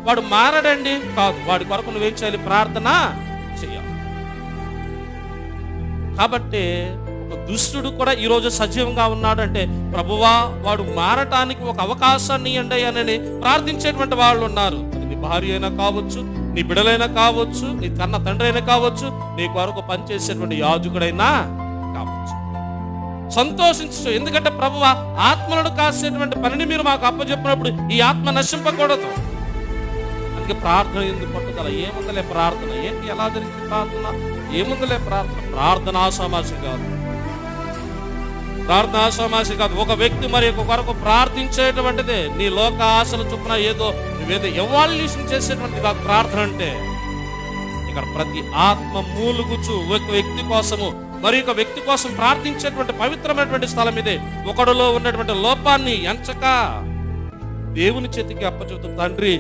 వాడు మారడండి కాదు, వాడి కొరకు నువ్వేం చేయాలి? ప్రార్థన చేయాలి. కాబట్టి ఒక దుష్టుడు కూడా ఈరోజు సజీవంగా ఉన్నాడంటే, ప్రభువా వాడు మారటానికి ఒక అవకాశాన్ని ఇవ్వండి అని ప్రార్థించేటువంటి వాళ్ళు ఉన్నారు. అది నీ భార్య అయినా కావచ్చు, నీ బిడ్డలైనా కావచ్చు, నీ కన్న తండ్రి అయినా కావచ్చు, నీ కొరకు పనిచేసేటువంటి యాజకుడైనా కావచ్చు. సంతోషించు, ఎందుకంటే ప్రభువా ఆత్మలను కాసేటువంటి పనిని మీరు మాకు అప్పచెప్పినప్పుడు ఈ ఆత్మ నశింపకూడదు. అందుకే ప్రార్థన ఎందుకు పట్టుదల? ఏముందలే ప్రార్థన, ఏంటి ఎలా జరిగింది ప్రార్థన, ఏముందలే ప్రార్థన. ప్రార్థన ఆషామాషి కాదు, ప్రార్థన ఆషామాషి కాదు. ఒక వ్యక్తి మరి ఒక కొరకు ప్రార్థించేటువంటిదే. నీ లోక ఆశల చొప్పున నువ్వేదో ఎవాల్యూషన్ చేసేటువంటిది కాదు ప్రార్థన అంటే. ఇక్కడ ప్రతి ఆత్మ మూలుగుచు ఒక వ్యక్తి కోసము మరి ఒక వ్యక్తి కోసం ప్రార్థించేటువంటి పవిత్రమైనటువంటి స్థలం ఇదే. ఒకడిలో ఉన్నటువంటి లోపాన్ని ఎంచక దేవుని చేతికి అప్పచెబుతూ, తండ్రి